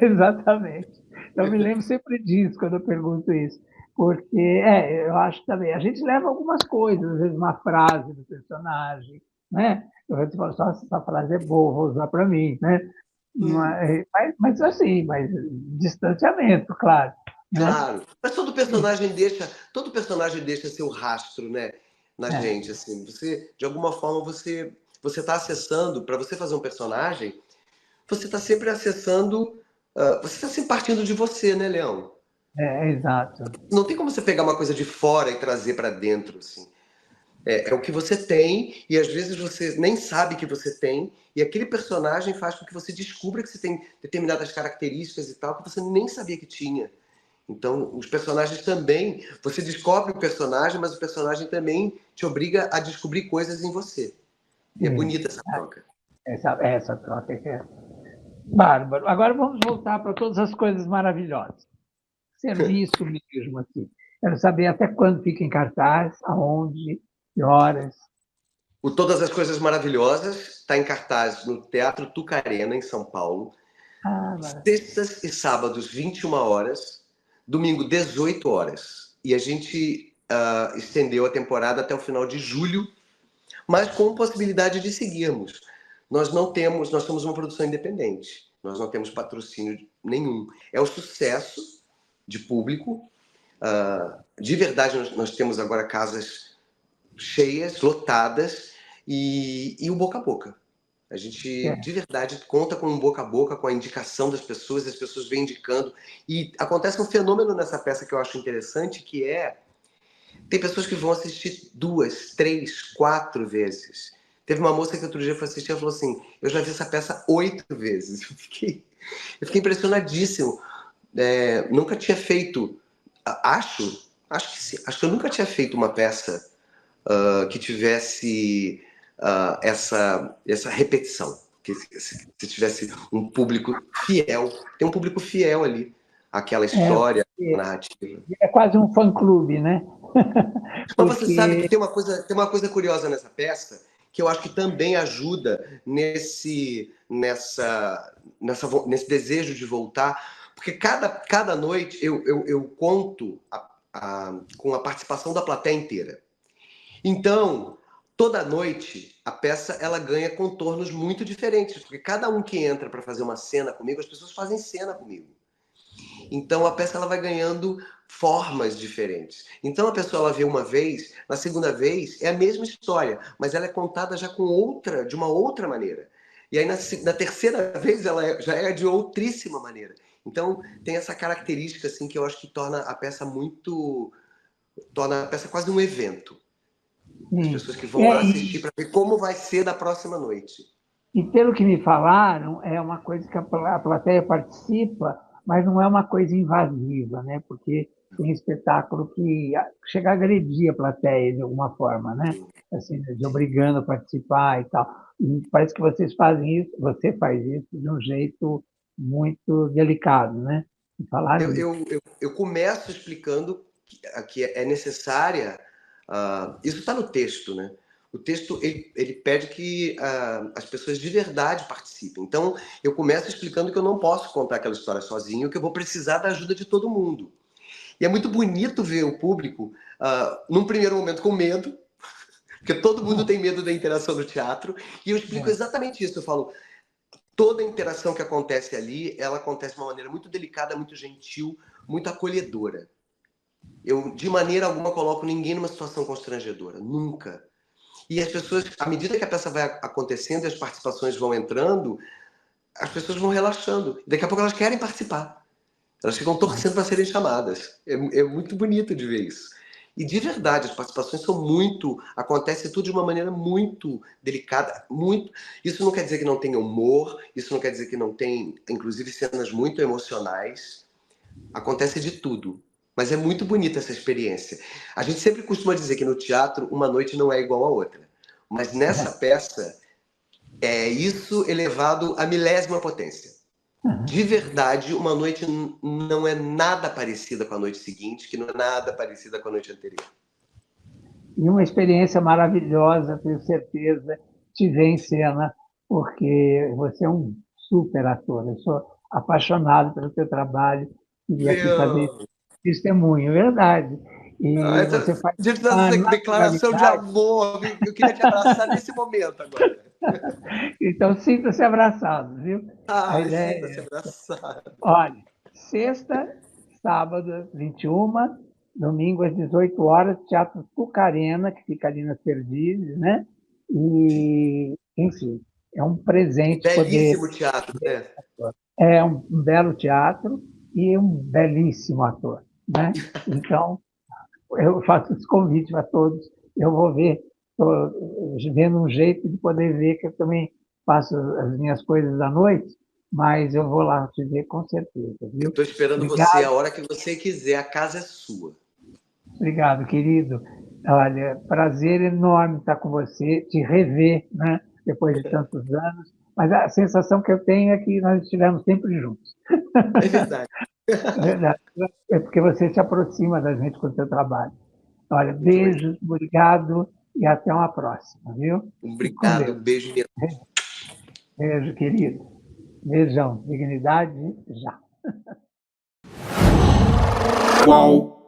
Exatamente. Então, eu me lembro sempre disso quando eu pergunto isso. Porque, eu acho também, a gente leva algumas coisas, às vezes uma frase do personagem, né? Eu vou te falar, só essa frase é boa, vou usar para mim, né? Mas assim, mas distanciamento, claro, né? Claro. Mas todo personagem deixa seu rastro, né, na É, gente, assim. Você, de alguma forma, você está acessando, para você fazer um personagem, você está sempre acessando, você está sempre partindo de você, né, Leão? exato. Não tem como você pegar uma coisa de fora e trazer para dentro, assim. É o que você tem, e às vezes você nem sabe que você tem, e aquele personagem faz com que você descubra que você tem determinadas características e tal, que você nem sabia que tinha. Então, os personagens também, você descobre o personagem, mas o personagem também te obriga a descobrir coisas em você. E é Sim. bonita essa troca. Essa troca é bárbaro. Agora vamos voltar para todas as coisas maravilhosas. Serviço mesmo aqui. Quero saber até quando fica em cartaz, aonde, que horas. O Todas as Coisas Maravilhosas está em cartaz no Teatro Tucarena, em São Paulo, Ah, maravilha. sextas e sábados, 21 horas, domingo, 18 horas. E a gente estendeu a temporada até o final de julho, mas com possibilidade de seguirmos. Nós somos uma produção independente, nós não temos patrocínio nenhum. É o sucesso de público. De verdade, nós temos agora casas cheias, lotadas, e o boca a boca. A gente, É, de verdade, conta com um boca a boca, com a indicação das pessoas, as pessoas vêm indicando. E acontece um fenômeno nessa peça que eu acho interessante, que tem pessoas que vão assistir 2, 3, 4 vezes. Teve uma moça que outro dia foi assistir e falou assim, eu já vi essa peça 8 vezes. Eu fiquei impressionadíssimo. Nunca tinha feito, acho que sim, acho que eu nunca tinha feito uma peça que tivesse essa repetição, que se tivesse um público fiel, tem um público fiel ali, àquela história, à narrativa. é quase um fã-clube, né? Mas você sabe que Porque tem uma coisa curiosa nessa peça, que eu acho que também ajuda nesse desejo de voltar, porque cada noite eu conto com a participação da plateia inteira. Então, toda noite, a peça ela ganha contornos muito diferentes, porque cada um que entra para fazer uma cena comigo, as pessoas fazem cena comigo. Então, a peça ela vai ganhando formas diferentes. Então, a pessoa ela vê uma vez, na segunda vez é a mesma história, mas ela é contada já de uma outra maneira. E aí, na terceira vez, ela já é de outríssima maneira. Então, tem essa característica assim que eu acho que torna a peça quase um evento. As sim. pessoas que vão lá assistir para ver como vai ser da próxima noite. E pelo que me falaram, é uma coisa que a plateia participa, mas não é uma coisa invasiva, né? Porque tem espetáculo que chega a agredir a plateia de alguma forma, né? Sim, Assim, de sim. obrigando a participar e tal. E parece que vocês fazem isso, você faz isso de um jeito muito delicado, né? E falaram Eu, isso. eu, eu, eu começo explicando que é necessária. Isso está no texto, né? O texto ele pede que as pessoas de verdade participem. Então, eu começo explicando que eu não posso contar aquela história sozinho, que eu vou precisar da ajuda de todo mundo. E é muito bonito ver o público, num primeiro momento, com medo, porque todo mundo tem medo da interação no teatro, e eu explico É, exatamente isso. Eu falo, toda a interação que acontece ali, ela acontece de uma maneira muito delicada, muito gentil, muito acolhedora. Eu, de maneira alguma, coloco ninguém numa situação constrangedora. Nunca. E as pessoas, à medida que a peça vai acontecendo e as participações vão entrando, as pessoas vão relaxando. Daqui a pouco elas querem participar. Elas ficam torcendo para serem chamadas. É muito bonito de ver isso. E de verdade, as participações acontece tudo de uma maneira muito delicada, muito. Isso não quer dizer que não tenha humor, isso não quer dizer que não tem, inclusive, cenas muito emocionais. Acontece de tudo. Mas é muito bonita essa experiência. A gente sempre costuma dizer que no teatro uma noite não é igual à outra. Mas nessa peça É isso elevado à milésima potência. De verdade, uma noite não é nada parecida com a noite seguinte, que não é nada parecida com a noite anterior. E uma experiência maravilhosa, tenho certeza, te ver em cena, porque você é um super ator. Eu sou apaixonado pelo teu trabalho, queria aqui fazer Meu... testemunho, verdade. E você faz uma Essa declaração de naturalidade. amor, eu queria te abraçar nesse momento agora. Então, sinta-se abraçado, viu? A Ai, sinta-se ideia é, abraçado. olha, sexta, sábado, às 21h, domingo, às 18h, Teatro Tucarena, que fica ali nas Perdizes, né? E, enfim, é um presente poder. Belíssimo teatro, né? É um belo teatro e um belíssimo ator, né? Então, eu faço esse convite para todos. Eu vou ver, estou vendo um jeito de poder ver, que eu também faço as minhas coisas à noite, mas eu vou lá te ver com certeza, Eu viu? estou esperando você Obrigado, a hora que você quiser. A casa é sua. obrigado, querido. Olha, prazer enorme estar com você, te rever, né? Depois de tantos anos. Mas a sensação que eu tenho é que nós estivemos sempre juntos. É verdade. É verdade. É porque você se aproxima da gente com o seu trabalho. Olha, Muito obrigado. beijos, obrigado e até uma próxima, viu? Fique com Obrigado. Deus. Beijo. Beijo, querido. Beijão. Dignidade já. Qual?